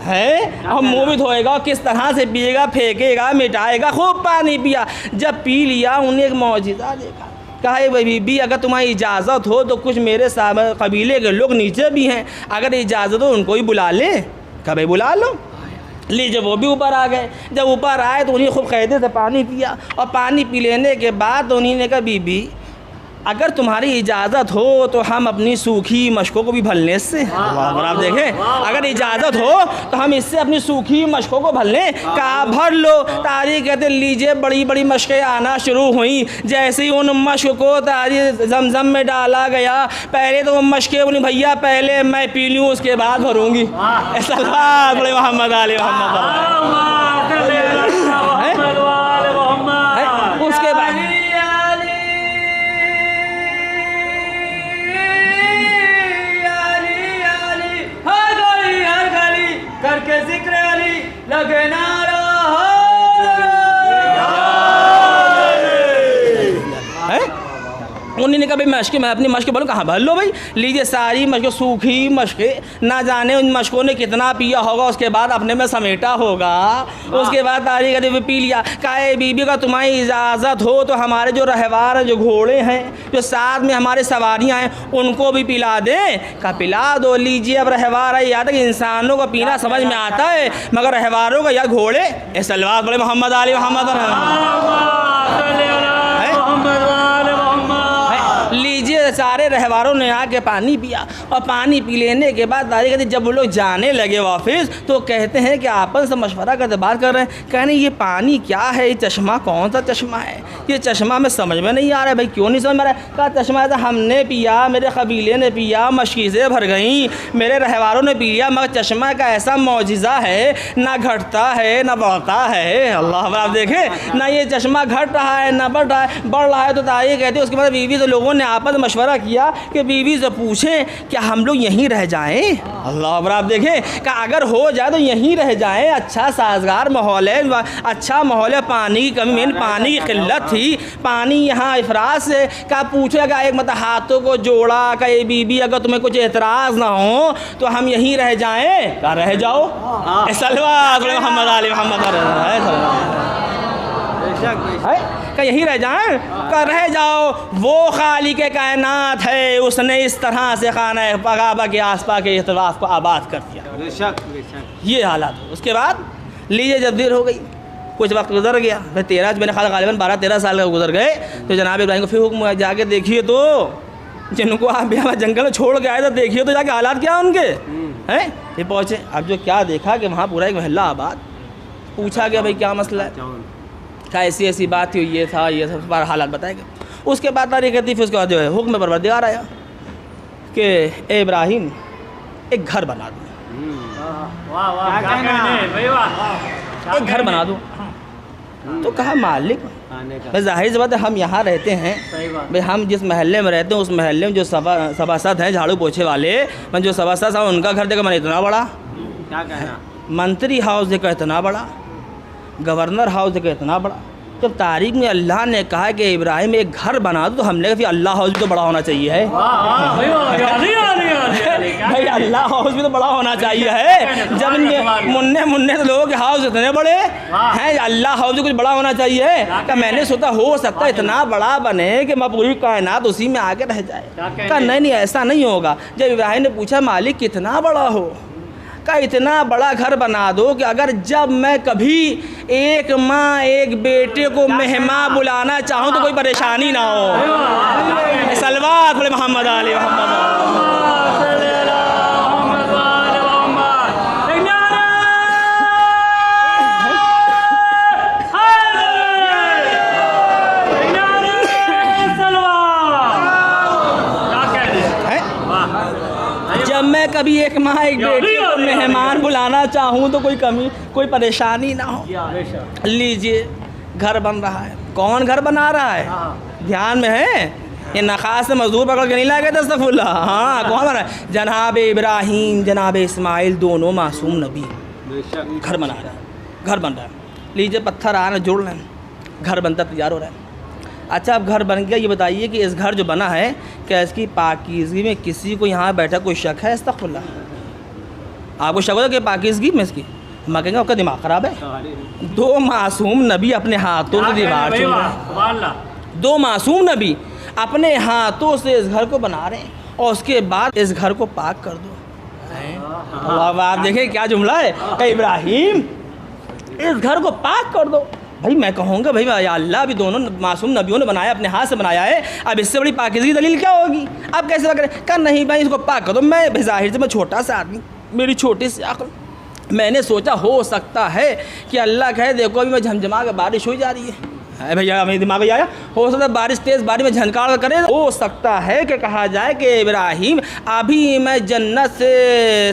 है, और मुँह भी धोएगा, किस तरह से पिएगा, फेंकेगा, मिटाएगा। खूब पानी पिया। जब पी लिया, उन्हें एक मौजिज़ा देखा। कहा बीबी अगर तुम्हारी इजाज़त हो तो कुछ मेरे सामने कबीले के लोग नीचे भी हैं, अगर इजाज़त हो उनको ही बुला ले। कहा भाई बुला लो। लीजिए, वो भी ऊपर आ गए। जब ऊपर आए तो उन्हें खूब क़ायदे से पानी पिया, और पानी पी लेने के बाद उन्हीं ने कहा बीबी अगर तुम्हारी इजाज़त हो तो हम अपनी सूखी मशकों को भी भरने से, अगर आप देखें, अगर इजाज़त हो तो हम इससे अपनी सूखी मशकों को भर लें। कहा भर लो। तारीख कहते लीजिए बड़ी बड़ी मशक़ें आना शुरू हुई। जैसे ही उन मशक को तारीख जमजम में डाला गया, पहले तो वो मशक़ें बोली भैया पहले मैं पी लूँ उसके बाद भरूँगी। ऐसा बड़े मोहम्मद आले मोहम्मद उसके बाद करके जिक्र अली लगे नारा उन्होंने कहा भाई मशक़ें मैं अपनी मशक़ें बोलूँ, कहाँ भर लो भाई। लीजिए सारी मशक़ें, सूखी मशक़ें, ना जाने उन मशकों ने कितना पिया होगा, उसके बाद अपने में समेटा होगा। उसके बाद तारीख कहते पी लिया। कहा बीबी का तुम्हारी इजाज़त हो तो हमारे जो रहवार हैं, जो घोड़े हैं, जो साथ में हमारे सवारियाँ हैं, उनको भी पिला दें। कहा पिला दो। लीजिए अब रहवार है, याद है कि इंसानों को पीना समझ में आता है मगर रहवारों का याद घोड़े। सलवार बड़े मोहम्मद आली मोहम्मद। लीजिए सारे रहवारों ने आके पानी पिया और पानी पी लेने के बाद दादी कहती जब वो लोग जाने लगे वापस तो कहते हैं कि आपस से मशवरा करते बात कर रहे हैं। कहने ये पानी क्या है, ये चश्मा कौन सा चश्मा है, ये चश्मा में समझ में नहीं आ रहा है। भाई क्यों नहीं समझ में आ रहा है? कहा चश्मा ऐसा हमने पिया, मेरे कबीले ने पिया, मशकीज़ें भर गईं, मेरे रहवारों ने पी लिया, मगर चश्मा का ऐसा मौजिज़ा है, ना घटता है ना बढ़ता है। अल्लाह आप देखें, ना ये चश्मा घट रहा है ना बढ़ रहा है। बढ़ रहा है तो तारीख कहती है उसके बाद बीवी से लोगों ने आपस में मशवरा किया कि बीवी से पूछें क्या हम लोग यहीं रह जाएं। अल्लाह आप देखें कि अगर हो जाए तो यहीं रह जाएं, अच्छा साजगार माहौल है, अच्छा माहौल है। पानी की कमी में पानी की किल्लत थी, पानी यहाँ इफरात से का पूछेगा एक मतलब हाथों को जोड़ा का ये बीबी अगर तुम्हें कुछ एतराज़ ना हो तो हम यहीं रह जाएं। क्या रह जाओ मोहम्मद आली मोहम्मद का यहीं रह जाएं, का रह जाओ। वो खालिक कायनात है, उसने इस तरह से खाना काबा के आसपास के इतवाफ़ को आबाद कर दिया। बेशक ये हालात। उसके बाद लीजिए जब देर हो गई, कुछ वक्त गुजर गया, फिर 13 मैंने ख्याल गालिबन 12-13 साल का गुजर गए तो जनाब इब्राहिम को फिर हुक्म जाके देखिए तो जिनको आप यहाँ जंगल में छोड़ के आए तो देखिए तो जाके हालात क्या उनके हैं। ये पहुँचे, अब जो क्या देखा कि वहाँ पूरा एक महल्ला आबाद। पूछा गया भाई क्या मसला है, क्या ऐसी ऐसी बात थी, ये था ये सब बार हालात बताए गए। उसके बाद तारीख कहती फिर उसके बाद जो है हुक्म परवरदिगार आया कि ए इब्राहिम एक घर बना दो, एक घर बना दो। तो कहा मालिक भाई जाहिर सी बात है हम यहाँ रहते हैं भाई, हम जिस महल्ले में रहते हैं उस महल्ले में जो सभासद हैं झाड़ू पोछे वाले, मैं जो सभासद हैं उनका घर देखा मैंने इतना बड़ा, क्या कहना, मंत्री हाउस देखा इतना बड़ा, गवर्नर हाउस देखा इतना बड़ा। जब तारीख में अल्लाह ने कहा कि इब्राहिम एक घर बना दो तो हमने कहा फिर अल्लाह हाउस भी तो बड़ा होना चाहिए है भाई, अल्लाह हाउस भी तो बड़ा होना चाहिए है। जब मुन्ने तो लोगों के हाउस इतने बड़े हैं, अल्लाह हाउस भी कुछ बड़ा होना चाहिए है। क्या मैंने सोचा हो सकता है इतना बड़ा बने कि मैं पूरी कायनात उसी में आके रह जाए। कहा नहीं ऐसा नहीं होगा। जब इब्राहिम ने पूछा मालिक कितना बड़ा हो, का इतना बड़ा घर बना दो कि अगर जब मैं कभी एक माँ एक बेटे को मेहमान बुलाना चाहूँ तो कोई परेशानी ना हो। सलवात बोले मोहम्मद आले मोहम्मद। जब मैं कभी एक माँ एक बेटी को मेहमान बुलाना चाहूँ तो कोई परेशानी ना हो। लीजिए घर बन रहा है। कौन घर बना रहा है ध्यान में है? ये नखास से मजदूर पकड़ के नहीं लाए गए तस्तगफुरुल्लाह। हाँ कौन बना है? जनाब इब्राहीम जनाब इस्माइल दोनों मासूम नबी घर बना रहे हैं, घर बन रहा है। लीजिए पत्थर आ रहे जोड़ रहे हैं, घर बनता तैयार हो रहा है। अच्छा अब घर बन गया, ये बताइए कि इस घर जो बना है क्या इसकी पाकीज़गी में किसी को यहाँ बैठा कोई शक है? अस्तग़फुरुल्लाह। आपको शक होता कि पाकीज़गी में इसकी? मैं कहेंगे आपका दिमाग ख़राब है। दो मासूम नबी अपने हाथों से दीवार चुन रहे हैं, दो मासूम नबी अपने हाथों से इस घर को बना रहे हैं और उसके बाद इस घर को पाक कर दो। अब आप देखें क्या जुमला है, इब्राहिम इस घर को पाक कर दो। भाई मैं कहूँगा भाई या अल्लाह अभी दोनों मासूम नबियों ने बनाया, अपने हाथ से बनाया है, अब इससे बड़ी पाकीज़गी दलील क्या होगी? आप कैसे करें? कहा नहीं भाई इसको पाक कर दो। मैं ज़ाहिर से मैं छोटा सा आदमी, मेरी छोटी सी अक्ल, मैंने सोचा हो सकता है कि अल्लाह कहे देखो अभी मैं झमझमा के बारिश हो जा रही है भैया, मेरे दिमाग में आया, हो सकता है बारिश तेज़ बारिश में झनकार करे, हो सकता है कि कहा जाए कि इब्राहिम अभी मैं जन्नत से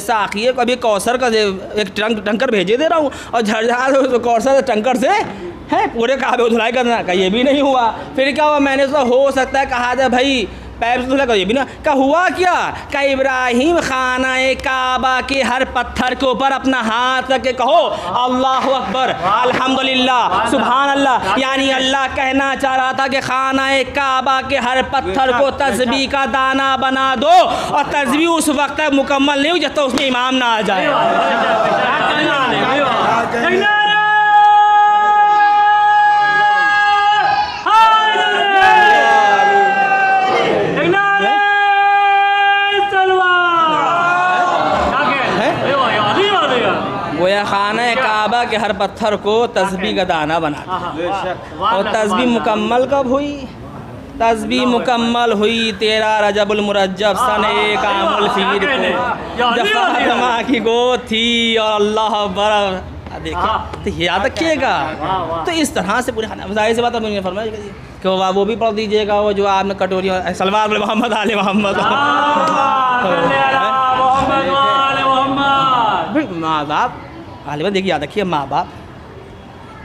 साक़िए को अभी कौसर का एक टंकर भेजे दे रहा हूँ और झरझर कौसर टंकर से है पूरे काबे धुलाई करना का, ये भी नहीं हुआ। फिर क्या हुआ? मैंने सोचा हो सकता है कहा जाए भाई पैर से धुला, ये भी ना का हुआ क्या? का इब्राहिम खाना काबा के हर पत्थर के ऊपर अपना हाथ रख के कहो अल्लाह अकबर अल्हम्दुलिल्लाह सुभान अल्लाह, यानी अल्लाह कहना चाह रहा था कि खाना काबा के हर पत्थर को तस्बीह का दाना बना दो, और तस्बीह उस वक्त तक मुकम्मल नहीं हुई जब तक उसमें इमाम ना आ जाए। गोया खाना काबा के हर पत्थर को तस्बीह का दाना बना, और तस्बीह मुकम्मल कब हुई? तस्बीह मुकम्मल हुई 13 रजबुल मुरज्जब सन एक आमुल फीर को, जब फातिमा की गोद थी और अल्लाह अकबर। देखिए तो याद रखिएगा। तो इस तरह से पूरे खाना जाहिर से बात है, फरमाया कि वो भी पढ़ दीजिएगा, वो जो आपने कटोरी सलवार मोहम्मद आले मोहम्मद। माँ बाप गालिबा देखिए, याद रखिए माँ बाप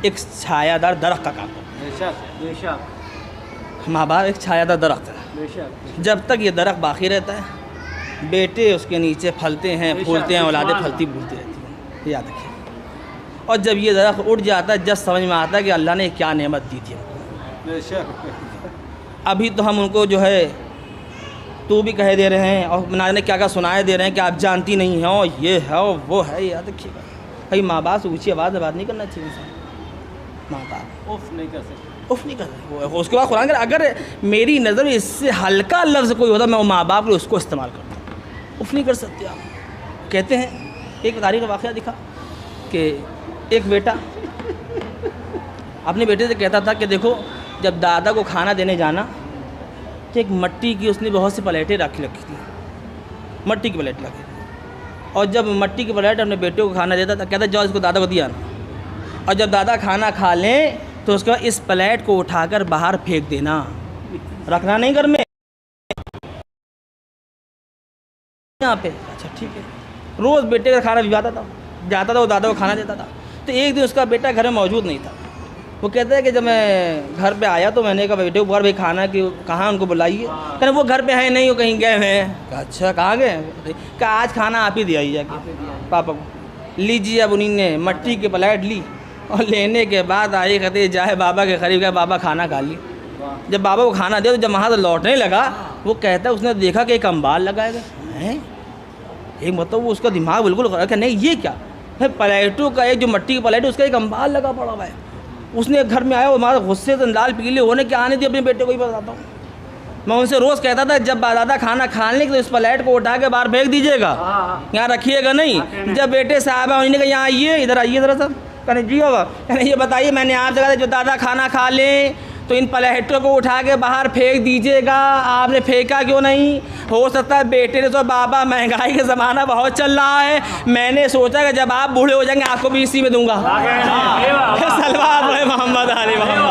एक छायादार दरख्त का काम करते हैं। माँ बाप एक छायादार दरख्त है, जब तक ये दरख्त बाकी रहता है बेटे उसके नीचे फलते हैं फूलते हैं, औलादें फलती फूलती रहती हैं, याद रखिए। और जब ये दरख्त उठ जाता है जब समझ में आता है कि अल्लाह ने क्या नेमत दी थी हमको। अभी तो हम उनको जो है तू भी कह दे रहे हैं और ना ने क्या क्या सुनाए दे रहे हैं कि आप जानती नहीं हो, ये है वो है। याद रखिएगा भाई माँ बाप से ऊँची आवाज़ में बात नहीं करना चाहिए इंसान। माँ बाप उफ़ नहीं कर सकते, उसके बाद कुरान अगर मेरी नज़र में इससे हल्का लफ्ज़ कोई होता मैं वो माँ बाप को उसको इस्तेमाल करता हूँ। उफ़ नहीं कर सकते आप। कहते हैं एक तारीख़ का वाक़या दिखा कि एक बेटा अपने बेटे से कहता था कि देखो जब दादा को खाना देने जाना तो एक मट्टी की उसने बहुत सी प्लेटें रखी थी, मट्टी की प्लेट रखी थी, और जब मट्टी की प्लेट अपने बेटे को खाना देता था कहता जाओ इसको दादा को दिया ना, और जब दादा खाना खा लें तो उसके बाद इस प्लेट को उठाकर बाहर फेंक देना, रखना नहीं घर में यहाँ पे। अच्छा ठीक है। रोज़ बेटे का खाना भिजवाता था, जाता था वो दादा को खाना देता था। तो एक दिन उसका बेटा घर में मौजूद नहीं था। वो कहता है कि जब मैं घर पे आया तो मैंने कहा बेटे ऊपर भाई खाना कि कहाँ उनको बुलाइए, कहते वो घर पे है नहीं, वो कहीं गए हैं। अच्छा कहाँ गए? कहा आज खाना आप ही दे आइए जाके पापा को। लीजिए अब उन्हीं ने मट्टी की प्लेट ली और लेने के बाद आए कहते जाए बाबा के करीब गए, बाबा खाना खा ली। जब बाबा को खाना दिया तो जब वहाँ से लौटने लगा वो कहता है उसने देखा कि एक अम्बाल लगाया गया है, एक मतलब वो उसका दिमाग बिल्कुल खराब, नहीं ये क्या है, प्लेटों का एक जो मट्टी की प्लेट है उसका एक अम्बाल लगा पड़ा हुआ है। उसने घर में आया, वो हमारा गुस्से से लाल पीले होने के आने दिए अपने बेटे को ही बताता हूँ। मैं उनसे रोज़ कहता था जब दादा खाना खाने के तो इस प्लेट को उठा के बाहर फेंक दीजिएगा, यहाँ रखिएगा नहीं। जब बेटे साहब है उन्होंने कहा यहाँ आइए, इधर आइए ज़रा सा, कहने जी होगा, कहने ये बताइए मैंने आपसे कहा था जो दादा खाना खा लें तो इन प्लेटों को उठा के बाहर फेंक दीजिएगा, आपने फेंका क्यों नहीं? हो सकता है बेटे ने तो बाबा महंगाई का ज़माना बहुत चल रहा है, मैंने सोचा कि जब आप बूढ़े हो जाएंगे आपको भी इसी में दूंगा। सलवार मोहम्मद आले मोहम्मद।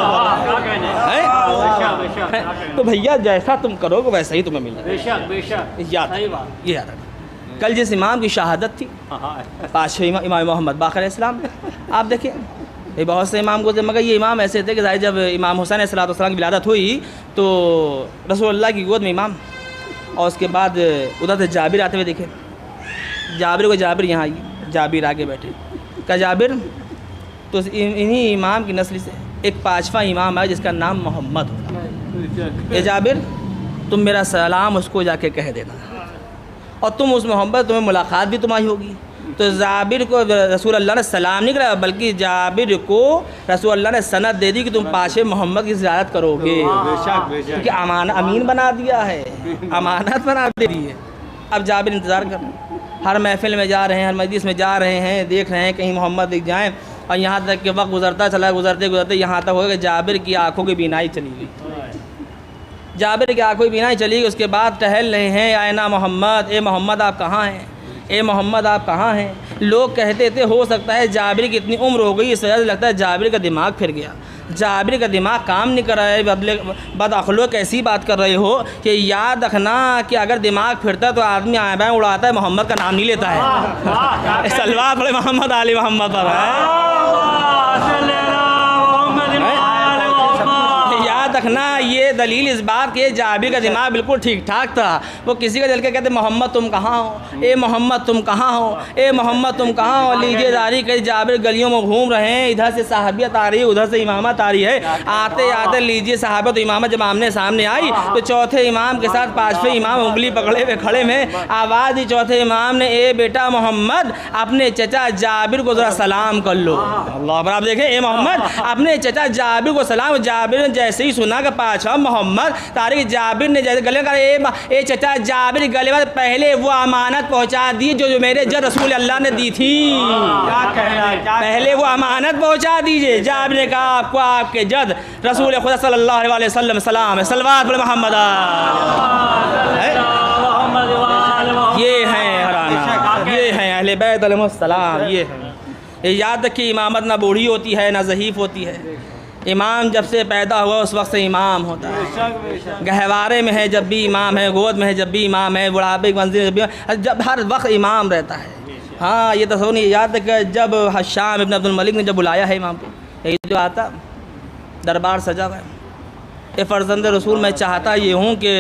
तो भैया जैसा तुम करोगे वैसा ही तुम्हें मिलेगा। याद ये याद रखना। कल जिस इमाम की शहादत थी पाशा इमाम मोहम्मद बाक़र अलैहिस्सलाम, आप देखिए ये बहुत से इमाम को थे, मगर ये इमाम ऐसे थे कि ज़ाहिर जब इमाम हुसैन अलैहिस्सलाम की विलादत हुई तो रसूलुल्लाह की गोद में इमाम, और उसके बाद उधर से जाबिर आते हुए देखे, जाबिर यहाँ आइए, जाबिर आगे बैठे, क्या जाबिर तो इन्हीं इमाम की नस्ल से एक 5वां इमाम है जिसका नाम मोहम्मद होता। ये जाबिर तुम मेरा सलाम उसको जाके कह देना, और तुम उस मोहम्मद तुम्हें मुलाकात भी तुम्हारी होगी। तो जाबिर को रसूल अल्लाह ने सलाम नहीं कराया, बल्कि जाबिर को रसूल अल्लाह ने सनद दे दी कि तुम पाशे मोहम्मद की ज़ियारत करोगे, क्योंकि अमीन बना दिया है, अमानत बना दे दी है। अब जाबिर इंतज़ार कर, हर महफिल में जा रहे हैं, हर मजलिस में जा रहे हैं, देख रहे हैं कहीं मोहम्मद दिख जाएँ। और यहाँ तक कि वक्त गुजरता चला, गुजरते गुजरते यहाँ तक हो गया कि जाबिर की आंखों की बीनाई चली गई। जाबिर की आंखों की बीनाई चली गई। उसके बाद टहल रहे हैं, आयना मोहम्मद, ए मोहम्मद आप कहाँ हैं, ए मोहम्मद आप कहाँ हैं। लोग कहते थे हो सकता है जाबिर की इतनी उम्र हो गई, इस वजह से लगता है जाबिर का दिमाग फिर गया, जाबिर का दिमाग काम नहीं कर रहा है। बदअखलोक कैसी बात कर रहे हो कि याद रखना कि अगर दिमाग फिरता तो आदमी आए बाएँ उड़ाता है, मोहम्मद का नाम नहीं लेता है। सलवात पढ़े मोहम्मद आली मोहम्मद पर है। याद रखना ये दलील इस बात की जाबिर का दिमाग बिल्कुल ठीक ठाक था। वो किसी का चल के कहते मोहम्मद तुम कहाँ हो, ए मोहम्मद तुम कहाँ हो, ए मोहम्मद तुम कहाँ हो। लीजिए जारी कहीं जाबिर गलियों में घूम रहे हैं, इधर से साहबियत आ रही है, उधर से इमामत आ रही है। आते आते लीजिए साहबत तो इमामत जब आमने सामने आई तो चौथे इमाम के साथ पाँचवें इमाम उंगली पकड़े हुए खड़े में आवाज़ दी चौथे इमाम ने, ए बेटा मोहम्मद अपने चचा जाबिर को ज़रा सलाम कर लो। अल्लाह पर आप देखें, ए मोहम्मद अपने चचा जाबिर को सलाम। जाबिर ने जैसे ही सुना कि पाछा मोहम्मद तारिक जाबिर ने जैसे गले कर ए चचा जाबिर गले में पहले वो अमानत पहुंचा दी जो मेरे जद रसूल अल्लाह ने दी थी। पहले वो अमानत पहुंचा दीजिए। जाबिर ने कहा आपको आपके जद रसूल खुदा सल्लल्लाहु अलैहि वसल्लम सलाम है। सलवात पर मोहम्मद ये हैं हराना, ये हैं अहले बैत अलैहिस्सलाम, ये हैं। याद रखिए इमामत ना बूढ़ी होती है ना ज़हीफ़ होती है। इमाम जब से पैदा हुआ उस वक्त से इमाम होता है। गहवारे में है जब भी इमाम है, गोद में है जब भी इमाम है, बुढ़ापे की मंजिल जब हर वक्त इमाम रहता है। हाँ ये तो नहीं याद है जब हशाम इब्न अब्दुल मलिक ने जब बुलाया है इमाम को, यही जो आता दरबार सजा हुआ है, ये फ़र्जंद रसूल मैं चाहता ये हूँ कि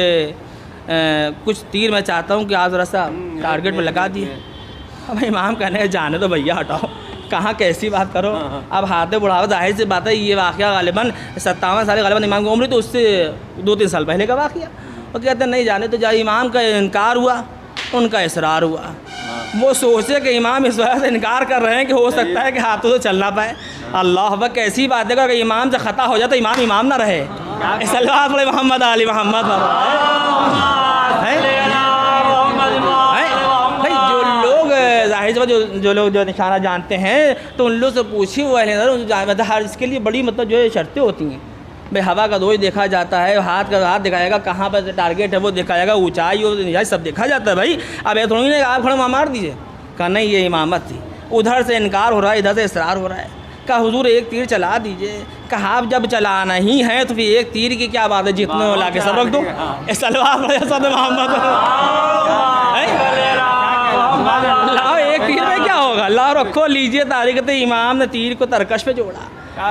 कुछ तीर मैं चाहता हूँ कि आज रसा टारगेट में लगा दिए। अब इमाम कहने जाने तो भैया हटाओ, कहाँ कैसी बात करो। अब हाथ बुढ़ावा जाहिर सी बात है ये वाक़या गालिबन 57 साल गालिबन इमाम की उम्र तो उससे 2-3 साल पहले का वाक़या। वो कहते हैं नहीं जाने तो जाए। इमाम का इनकार हुआ, उनका इसरार हुआ। वो सोचे कि इमाम इस वजह से इनकार कर रहे हैं कि हो सकता है कि हाथों से चल ना पाए। अल्लाह वह कैसी बात है कि इमाम से ख़ता हो जाए तो इमाम इमाम ना रहे। सल्लल्लाहु अलैहि मोहम्मद आली मोहम्मद जो लोग जो निशाना जानते हैं तो उन लोग से पूछिए वो मतलब हर इसके लिए बड़ी मतलब जो है शर्तें होती हैं। भाई हवा का दोष देखा जाता है, हाथ का हाथ दिखाएगा, कहाँ पर टारगेट है वो दिखाएगा, ऊंचाई और सब देखा जाता है। भाई अब ये थोड़ी नहीं आप खड़े वहाँ मार दीजिए। कहा नहीं ये इमामत थी। उधर से इनकार हो रहा है, इधर से इसरार हो रहा है। कहा हुजूर एक तीर चला दीजिए। कहा आप जब चलाना ही है तो फिर एक तीर की क्या बात है, जितने ला के सब रख दो। लाओ एक तीर में क्या होगा, लाओ रखो लीजिए। तारीख तो इमाम ने तीर को तरकश पे जोड़ा,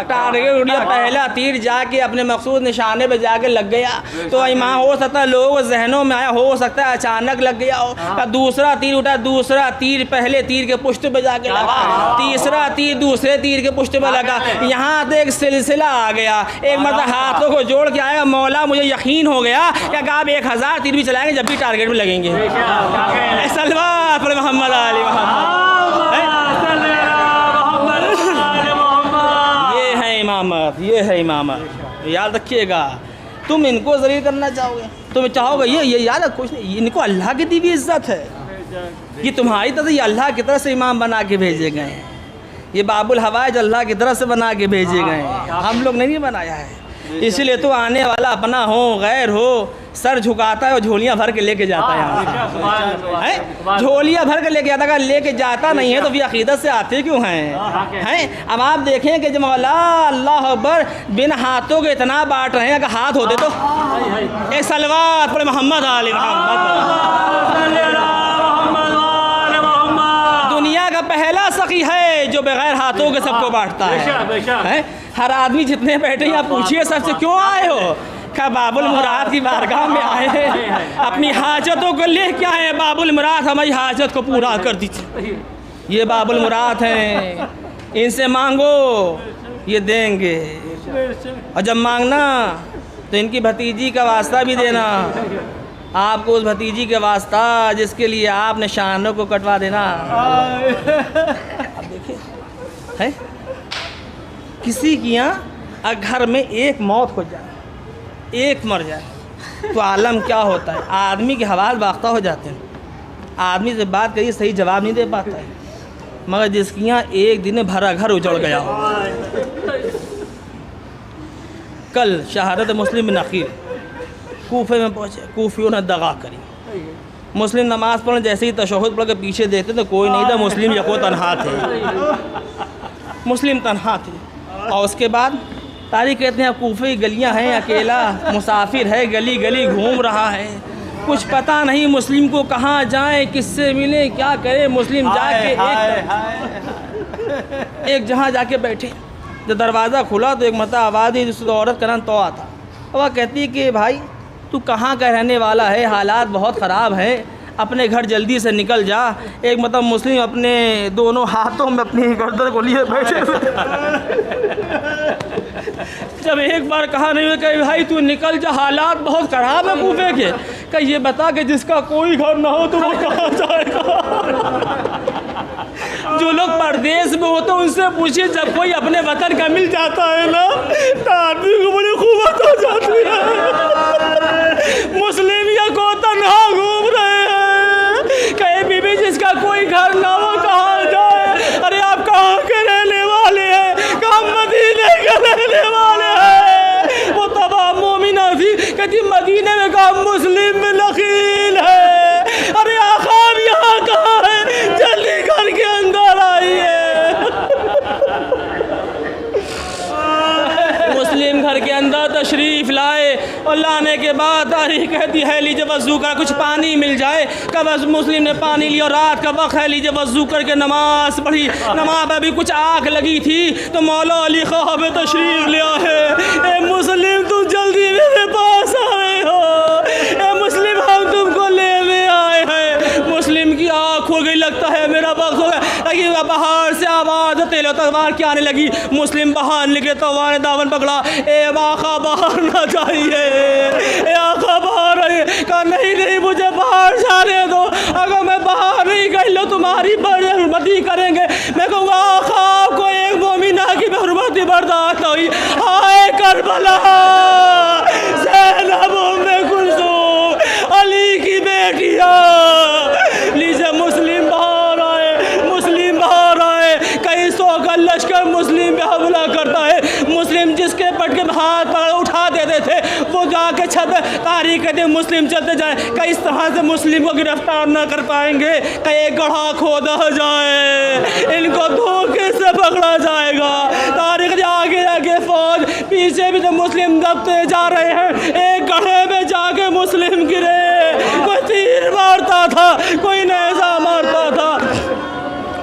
टारगेट उड़िया। पहला तीर जाके अपने मकसूद निशाने पे जाके लग गया तो इमाम हो सकता है लोगों के जहनों में आया, हो सकता है अचानक लग गया हो। दूसरा तीर उठा, दूसरा तीर पहले तीर के पुष्ट पे जाके लगा, तीसरा तीर दूसरे तीर के पुष्ट पे लगा। यहाँ से एक सिलसिला आ गया। एक मतलब हाथों को जोड़ के आया, मौला मुझे यकीन हो गया कि आप 1000 तीर भी चलाएंगे जब भी टारगेट में लगेंगे। सल्लल्लाहु अलैहि मोहम्मद आली मोहम्मद इमामत, ये है इमामत। याद रखिएगा। तुम इनको ज़लील करना चाहोगे, तुम चाहोगे ये याद है कुछ नहीं, इनको अल्लाह की दी हुई इज़्ज़त है। ये तुम्हारी तरफ ये अल्लाह की तरफ से इमाम बना के भेजे गए हैं। ये बाबुल हवाइज अल्लाह की तरफ से बना के भेजे गए हैं, हम लोग नहीं बनाया है। इसलिए तो आने वाला अपना हो गैर हो सर झुकाता है और झोलियाँ भर के लेके जाता है। यहाँ झोलियाँ भर के लेके जाता है, अगर लेके जाता नहीं है तो भी अकीदत से आते क्यों हैं? अब आप देखें कि जब मौला अल्लाह अकबर बिन हाथों के इतना बांट रहे हैं, अगर हाथ होते तो एक सलवात पर मोहम्मद आले दुनिया का पहला सखी है जो बगैर हाथों के सबको बांटता है। हर आदमी जितने बैठे यहाँ पूछिए सबसे क्यों आए हो? क्या बाबुल मुराद की बारगाह में आए हैं, अपनी हाजतों को ले क्या है। बाबुल मुराद हमारी हाजत को पूरा कर दीजिए। ये बाबुल मुराद हैं, इनसे मांगो ये देंगे। और जब मांगना तो इनकी भतीजी का वास्ता भी देना, आपको उस भतीजी के वास्ता जिसके लिए आपने शानों को कटवा देना। अब देखिए है किसी की यहाँ घर में एक मौत हो जाए, एक मर जाए तो आलम क्या होता है। आदमी के हवाल बाख्ता हो जाते हैं। आदमी से बात करिए सही जवाब नहीं दे पाता है। मगर जिसकी यहाँ एक दिन में भरा घर उजड़ गया हो। कल शहादत मुस्लिम बिन अकील कूफे में पहुँचे, कूफियों ने दगा करी। मुस्लिम नमाज़ पढ़ने जैसे ही तशहुद पढ़ के पीछे देखते तो कोई नहीं था, मुस्लिम यको तन्हा थे, मुस्लिम तन्हा थे। और उसके बाद तारीख कहते हैं कूफे की गलियां हैं, अकेला मुसाफिर है, गली गली घूम रहा है, कुछ पता नहीं मुस्लिम को कहाँ जाए, किससे मिले, क्या करे। मुस्लिम जाके एक जहाँ जाके बैठे, जब दरवाज़ा खुला तो एक मता आवाज़ ही, जिस औरत का नाम तोआ था। वह कहती है कि भाई तू कहाँ का रहने वाला है, हालात बहुत ख़राब है, अपने घर जल्दी से निकल जा। एक मतलब मुस्लिम अपने दोनों हाथों में अपनी गर्दन को लिए बैठे जब एक बार कहा नहीं हुआ कि भाई तू निकल जा, हालात बहुत ख़राब है कूफे के, कि ये बता कि जिसका कोई घर ना हो तो वो कहाँ जाएगा। जो लोग परदेश में होते हैं उनसे पूछिए, जब कोई अपने वतन का मिल जाता है ना तो आदमी को बड़ी खूबत हो जाती है। मुस्लिम या को तन्हा घूम रहे हैं, कहे बीबी जिसका कोई घर ना हो कहाँ जाए। अरे आप कहाँ के रहने वाले हैं? कहाँ? मदीने के रहने वाले हैं। वो तमाम मोमिना थी, कहती मदीने में कहा मुस्लिम में नखील है। अरे आका आप यहाँ कहाँ है? जल्दी घर के अंदर आइए। मुस्लिम घर के अंदर तशरीफ़ लाए और लाने के बाद तारीख कहती है लीजिए वज़ू का कुछ पानी मिल जाए। कब मुस्लिम ने पानी लिया, रात का वक्त है, लीजिए वज़ू करके नमाज पढ़ी। नमाज में भी कुछ आग लगी थी तो मौला अली ख़्वाह में तशरीफ़ लिया है। ए मुस्लिम तुम जल्दी मेरे पास आए हो, ए मुस्लिम हम तुमको लेने आए हैं। मुस्लिम की आँख हो गई, लगता है मेरा वक्त हो गया। बाहर से आवाज़ तेलो तलवार की आने लगी। मुस्लिम बाहर निकले, तलवार ने दामन पकड़ा। ए आका बाहर ना जाइए, ए आका बाहर आइए। कहा नहीं मुझे बाहर जाने दो, अगर मैं बाहर नहीं गई लो तुम्हारी बड़ी हुर्मती करेंगे। मैं कहूँगा आका आपको एक मोमिना की हुर्मती बर्दाश्त हुई। हाय करबला, ज़ैनब उम्मे कुलसूम, अली की बेटियाँ। लीजिए मुस्लिम बाहर आए, मुस्लिम बाहर आए। कई सौ का लश्कर मुस्लिम पे हमला करता है। मुस्लिम जिसके पटके में हाथ पर उठा देते थे वो जाके छत तारीख कहते मुस्लिम चलते जाए। कई इस तरह से मुस्लिम को गिरफ्तार न कर पाएंगे, कई गढ़ा खोदा जाए, इनको धोखे से पकड़ा जाएगा। तारीख आगे आगे फौज, पीछे भी तो मुस्लिम दबते जा रहे हैं। एक गढ़े में जाके मुस्लिम गिरे, कोई तीर मारता था, कोई नेज़ा मारता था।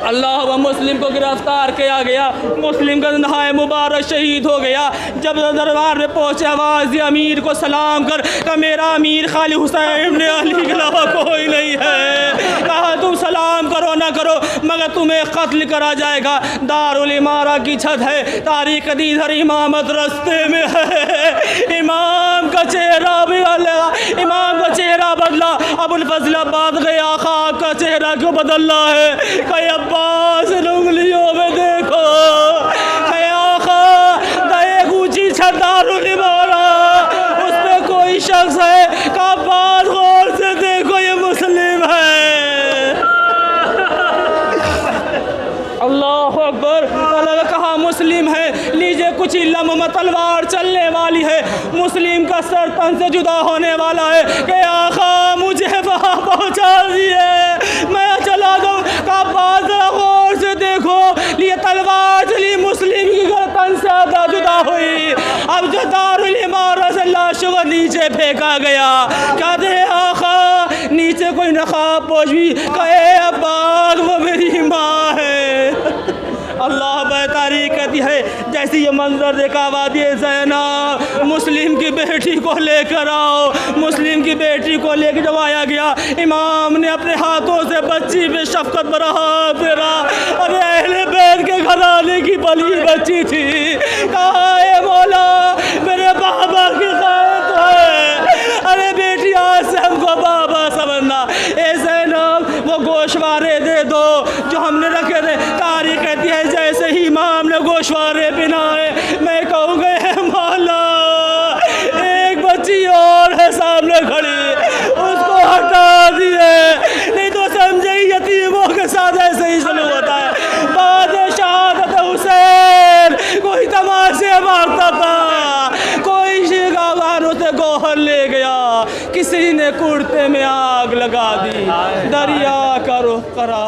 अल्लाह व मुस्लिम को गिरफ्तार किया गया। मुस्लिम का नहाए मुबारक शहीद हो गया। जब दरबार में पहुँचे आवाज़ दी अमीर को सलाम कर, का मेरा अमीर खाली हुसैन इब्न अली के अलावा कोई नहीं है। कहा तुम सलाम करो ना करो मगर तुम्हें कत्ल करा जाएगा। दारुल इमारा की छत है, तारीख इधर इमामत रास्ते में है। इमाम का चेहरा भी अलग, इमाम का चेहरा बदला। अबुल फजल अब्बास गए, आका का चेहरा क्यों बदल रहा है? कई अब्बास उंगलियों में देखो, एक ऊंची छत दारुल इमारा, उस पे कोई शख्स है। का अब्बास गौर से देखो ये मुस्लिम है। अल्लाह अकबर। अल्लाह ने कहा मुस्लिम है। लीजिए कुछ ही लम्हों में तलवार चलने वाली है, मुस्लिम का सर तन से जुदा होने वाला है। कि आका मुझे वहाँ पहुँचा दिए, मैं चला जाऊँ। का बात गौर से देखो, लिए तलवार चली, मुस्लिम की गर्दन से आधा जुदा हुई। अब जो दारुल इमारा से लाशों को नीचे फेंका गया। क्या दे आका नीचे कोई नकाब पोश भी, कहे अब्बास वो मेरी माँ है। अल्लाह तारीख कहती है जैसे ये मंजर देखा वादी ज़ैनब, मुस्लिम की बेटी को लेकर आओ। मुस्लिम की बेटी को लेकर जब आया गया, इमाम ने अपने हाथों से बच्ची पे शफकत भरा हाथ फेरा। अरे अहले बैत के घराने की पली बच्ची थी। कहा है मौला मेरे बाबा की खैर है। अरे बेटी आज से हमको बाबा समझना। ए ज़ैनब वो गोशवारे दे दो जो हमने रखे थे। तारीख कहती है जैसे ही इमाम ने गोशवारे पिनाए, मैं कहूँगा मौला एक बच्ची और है सामने खड़ी, उसको हटा दिए, नहीं तो समझे यतीमों के साथ ऐसे ही सलूक होता है। मारता था, कोई शिगावारों से गोहर ले गया, किसी ने कुर्ते में आग लगा दी, दरिया का रुख करा